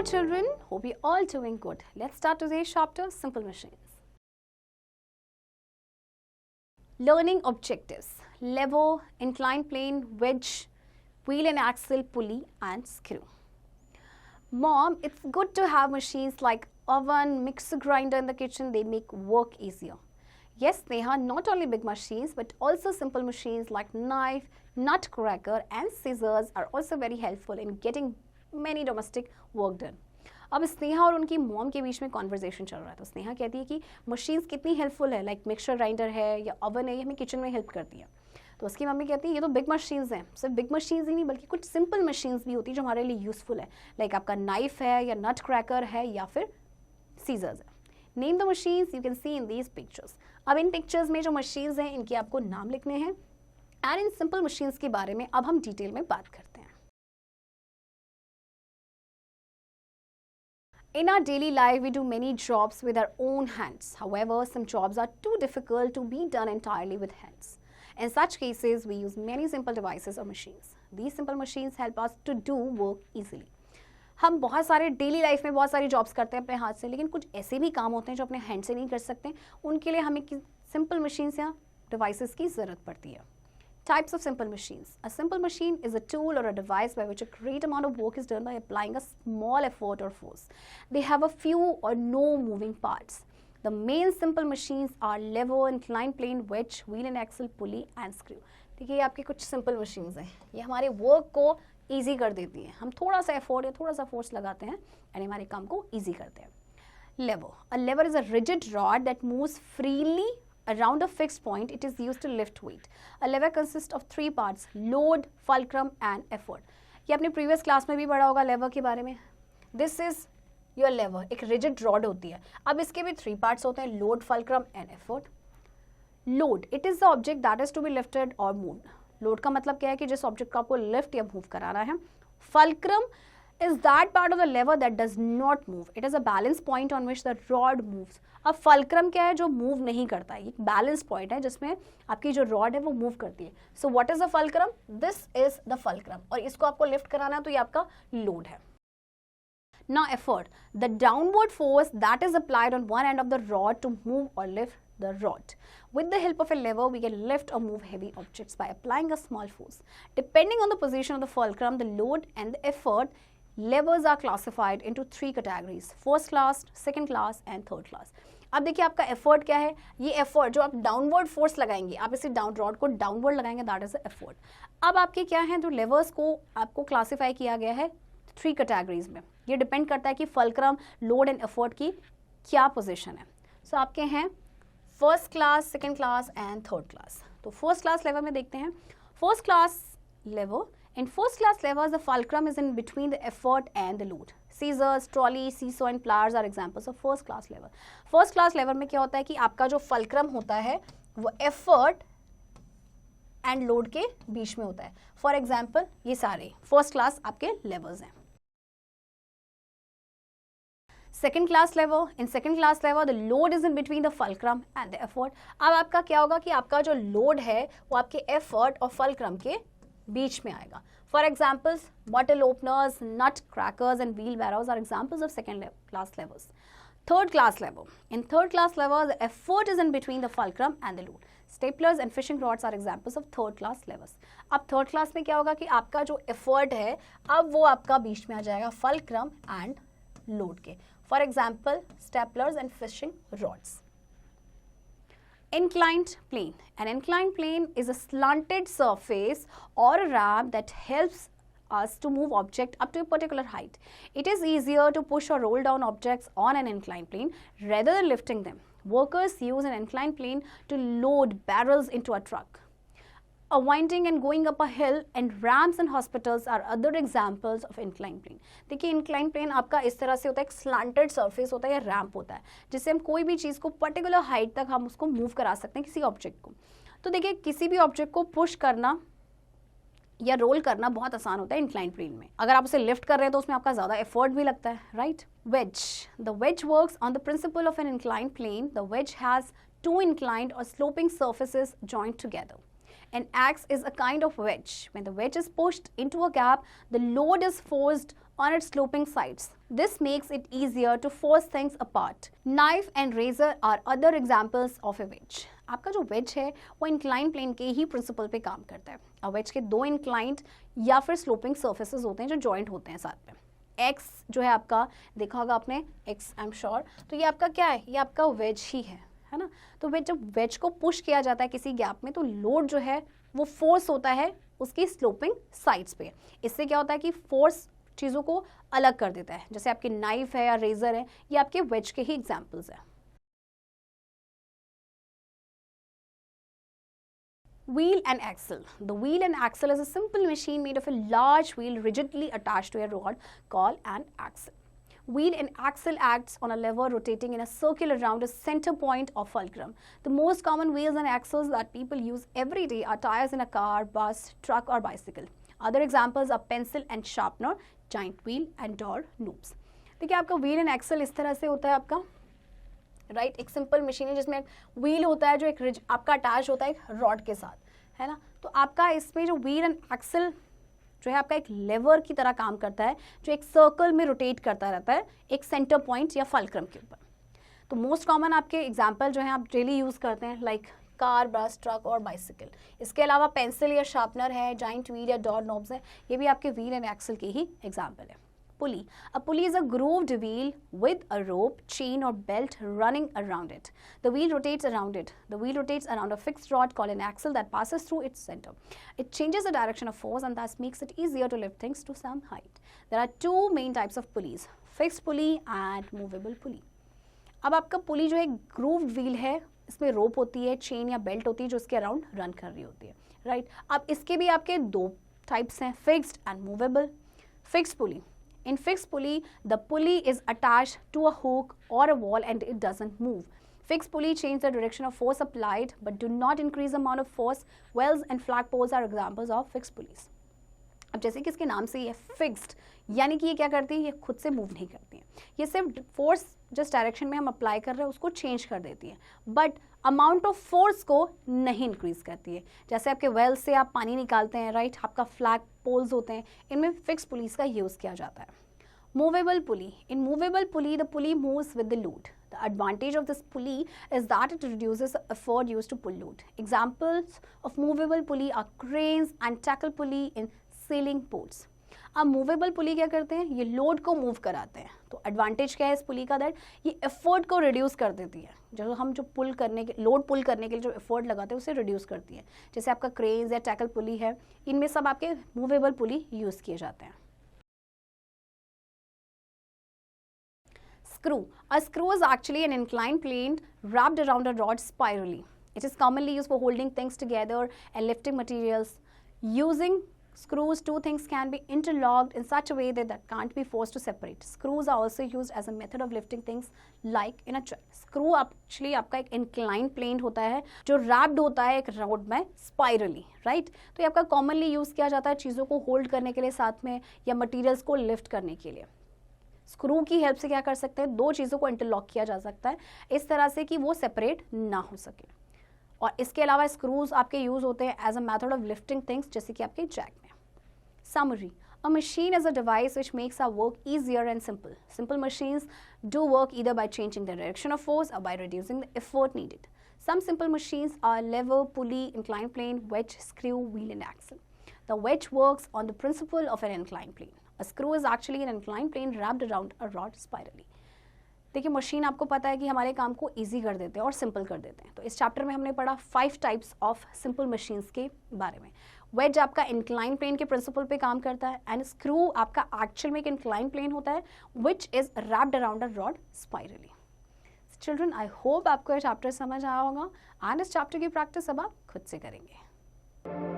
children, hope you're all doing good. Let's start today's chapter, Simple Machines. Learning objectives: lever, inclined plane, wedge, wheel and axle, pulley and screw. Mom, it's good to have machines like oven, mixer grinder in the kitchen. They make work easier. Yes, they are not only big machines but also simple machines like knife, nut cracker and scissors are also very helpful in getting many domestic work done. अब स्नेहा और उनकी mom के बीच में conversation चल रहा है, तो स्नेहा कहती है कि मशीन्स कितनी हेल्पफुल है, लाइक मिक्सर ग्राइंडर है या ओवन है, ये हमें किचन में हेल्प करती है. तो उसकी मम्मी कहती है ये तो बिग मशीन्स हैं. सिर्फ बिग मशीन्स ही नहीं बल्कि कुछ सिंपल मशीन्स भी होती है जो हमारे लिए यूजफुल है, लाइक आपका नाइफ है या नट क्रैकर है या फिर सीजर्स है. Name the machines you can see in these pictures. अब इन पिक्चर्स में जो मशीन्स हैं इनके आपको नाम लिखने हैं एंड इन सिंपल मशीन्स के बारे में अब हम डिटेल में बात करते हैं. In our daily life, we do many jobs with our own hands. However, some jobs are too difficult to be done entirely with hands. In such cases, we use many simple devices or machines. These simple machines help us to do work easily. हम बहुत सारे daily life में बहुत सारी jobs करते हैं अपने हाथ से, लेकिन कुछ ऐसे भी काम होते हैं जो अपने हैंड से नहीं कर सकते. उनके लिए हमें सिंपल मशीन्स या डिवाइसेस की ज़रूरत पड़ती है. Types of simple machines. A simple machine is a tool or a device by which a great amount of work is done by applying a small effort or force. They have a few or no moving parts. The main simple machines are lever, inclined plane, wedge, wheel and axle, pulley and screw. देखिए ये आपके कुछ simple machines हैं. ये हमारे work को easy कर देती हैं. हम थोड़ा सा effort या थोड़ा सा force लगाते हैं और हमारे काम को easy करते हैं. Lever. A lever is a rigid rod that moves freely around a fixed point. It is used to lift weight. A lever consists of three parts: load, fulcrum and effort. ये आपने previous class में भी पढ़ा होगा lever के बारे में. This is your lever. एक rigid rod होती है. अब इसके भी three parts होते हैं: load, fulcrum and effort. Load. It is the object that is to be lifted or moved. Load का मतलब क्या है कि जिस object को आपको lift या move कराना है. Fulcrum is that part of the lever that does not move. It is a balance point on which the rod moves. अब fulcrum क्या है जो move नहीं करता है. एक balance point है जिसमें आपकी जो rod है वो move करती है. So what is the fulcrum? This is the fulcrum. और इसको आपको lift कराना है तो ये आपका load है. Now effort. The downward force that is applied on one end of the rod to move or lift the rod. With the help of a lever, we can lift or move heavy objects by applying a small force. Depending on the position of the fulcrum, the load and the effort, levers are classified into three categories: first class, second class and third class. अब देखिए आपका effort क्या है. ये effort जो आप downward force लगाएंगे, आप इसी डाउन रॉड को डाउनवर्ड लगाएंगे, दैट इज एफर्ट. अब आपके क्या है, जो लेवर्स को आपको क्लासीफाई किया गया है थ्री कैटेगरीज में. ये डिपेंड करता है कि फलक्रम, लोड एंड एफर्ट की क्या पोजिशन है. सो आपके हैं first class, second class and third class. तो फर्स्ट क्लास लेवर में देखते हैं. First class lever. In first class levers, the fulcrum is in between the effort and the load. Scissors, trolley, seesaw and pliers are examples of first class lever. First class lever में क्या होता है कि आपका जो fulcrum होता है वो effort and load के बीच में होता है. For example, ये सारे first class आपके levers हैं. Second class lever. In second class lever, the load is in between the fulcrum and the effort. अब आपका क्या होगा कि आपका जो load है वो आपके effort और fulcrum के बीच में आएगा. For examples, bottle openers, nut crackers and wheelbarrows are examples of second class levers. Third class lever. In third class lever, the effort is in between the fulcrum and the load. Staplers and fishing rods are examples of third class levers. अब third class में क्या होगा कि आपका जो effort है अब वो आपका बीच में आ जाएगा fulcrum and load के. For example, staplers and fishing rods. Inclined plane. An inclined plane is a slanted surface or a ramp that helps us to move object up to a particular height. It is easier to push or roll down objects on an inclined plane rather than lifting them. Workers use an inclined plane to load barrels into a truck. A winding and going up a hill and ramps in hospitals are other examples of inclined plane. देखिए inclined plane आपका इस तरह से होता है, एक slanted surface होता है या ramp होता है जिससे हम कोई भी चीज़ को particular height तक हम उसको move करा सकते हैं किसी object को. तो देखिए किसी भी object को push करना या roll करना बहुत आसान होता है inclined plane में. अगर आप उसे lift कर रहे हैं तो उसमें आपका ज़्यादा effort भी लगता है, right? Wedge. The wedge works on the principle of an inclined plane. The wedge has two inclined or sloping surfaces joined together. An axe is a kind of wedge. When the wedge is pushed into a gap, the load is forced on its sloping sides. This makes it easier to force things apart. Knife and razor are other examples of a wedge. आपका जो veg है वो incline plane के ही principal पे काम करता है. और वेज के दो इंक्लाइंड या फिर स्लोपिंग सर्फेसेस होते हैं जो जॉइंट होते हैं साथ में. एक्स जो है आपका, देखा होगा आपने एक्स, आई एम श्योर, तो ये आपका क्या है, ये आपका वेज ही है ना. तो जब वेज को पुश किया जाता है किसी गैप में तो लोड जो है वो फोर्स होता है उसकी स्लोपिंग साइड्स पे. इससे क्या होता है कि फोर्स चीज़ों को अलग कर देता है. जैसे आपके नाइफ है या रेजर है, ये आपके वेज के ही एग्जाम्पल्स हैं. Wheel and axle. The wheel and axle is a simple machine made of a large wheel rigidly attached to a rod called an axle. Wheel and axle acts on a lever rotating in a circle around a center point or fulcrum. The most common wheels and axles that people use every day are tires in a car, bus, truck or bicycle. Other examples are pencil and sharpener, giant wheel and door knobs. देखिए आपका wheel and axle इस तरह से होता है आपका, right. एक simple machine है जिसमें व्हील होता है जो एक आपका अटैच होता है एक रॉड के साथ, है ना. तो आपका इसमें जो व्हील एंड एक्सल जो है आपका एक लेवर की तरह काम करता है जो एक सर्कल में रोटेट करता रहता है एक सेंटर पॉइंट या फल्क्रम के ऊपर. तो मोस्ट कॉमन आपके एग्जाम्पल जो है आप डेली यूज़ करते हैं लाइक कार, बस, ट्रक और बाइसिकल. इसके अलावा पेंसिल या शार्पनर है, जाइंट व्हील या डोर नॉब्स है, ये भी आपके व्हील एंड एक्सल के ही एग्जाम्पल है. Pulley. A pulley is a grooved wheel with a rope, chain or belt running around it. The wheel rotates around it. The wheel rotates around a fixed rod called an axle that passes through its center. It changes the direction of force and thus makes it easier to lift things to some height. There are two main types of pulleys, fixed pulley and movable pulley. अब आपका पुली जो है grooved wheel है, इसमें रोप होती है, chain या belt होती है जो इसके अराउंड रन कर रही होती है, राइट. अब इसके भी आपके दो टाइप्स हैं, fixed and movable. Fixed pulley. In fixed pulley, the pulley is attached to a hook or a wall and it doesn't move. Fixed pulley change the direction of force applied but do not increase the amount of force. Wells and flagpoles are examples of fixed pulleys. अब जैसे कि इसके नाम से ये fixed, यानी कि ये क्या करती है, ये खुद से मूव नहीं करती है. ये सिर्फ फोर्स जिस डायरेक्शन में हम अप्लाई कर रहे हैं उसको चेंज कर देती है बट अमाउंट ऑफ फोर्स को नहीं इंक्रीज करती है. जैसे आपके वेल से आप पानी निकालते हैं, राइट. आपका फ्लैग पोल्स होते हैं, इनमें फिक्स पुलीज का यूज़ किया जाता है. Movable pulley. In movable pulley, the pulley moves with the load. The advantage of this pulley is that it reduces the effort used to pull load. Examples of movable pulley are cranes and tackle pulley in sailing boats. अब movable pulley क्या करते हैं, ये load को move कराते हैं. तो advantage क्या है इस पुली का, दैट ये एफर्ट को रिड्यूस कर देती है. जो हम जो पुल करने के लोड पुल करने के लिए जो एफर्ट लगाते हैं उसे रिड्यूस करती है. जैसे आपका क्रेन्स या टैकल पुली है, इनमें सब आपके मूवेबल पुली यूज़ किए जाते हैं. Screw. A screw is actually an inclined plane wrapped around a rod spirally. It is commonly used for holding things together and lifting materials. Using screws, two things can be interlocked in such a way that can't be forced to separate. Screws are also used as a method of lifting things like in a chair. Screw actually आपका एक inclined plane होता है जो wrapped होता है एक rod में spirally, right? तो ये आपका commonly use किया जाता है चीज़ों को hold करने के लिए साथ में या materials को lift करने के लिए. स्क्रू की हेल्प से क्या कर सकते हैं, दो चीज़ों को इंटरलॉक किया जा सकता है इस तरह से कि वो सेपरेट ना हो सके. और इसके अलावा स्क्रूज आपके यूज़ होते हैं as a method of lifting things, जैसे कि आपके जैक में. Summary. A machine is a device which makes our work easier and simple. Simple machines do work either by changing the direction of force or by reducing the effort needed. Some simple machines are lever, pulley, inclined plane, wedge, screw, wheel and axle. The wedge works on the principle of an inclined plane. A screw is actually an inclined plane wrapped around a rod spirally. देखिए machine आपको पता है कि हमारे काम को easy कर देते हैं और सिंपल कर देते हैं. तो इस चैप्टर में हमने पढ़ा 5 टाइप्स ऑफ सिंपल मशीन्स के बारे में. वेज आपका इंक्लाइन प्लेन के प्रिंसिपल पे काम करता है एंड स्क्रू आपका एक्चुअल में एक इंक्लाइन प्लेन होता है which is wrapped around a rod spirally. Children, I hope आपको ये चैप्टर समझ आया होगा एंड इस चैप्टर की प्रैक्टिस अब आप खुद से करेंगे.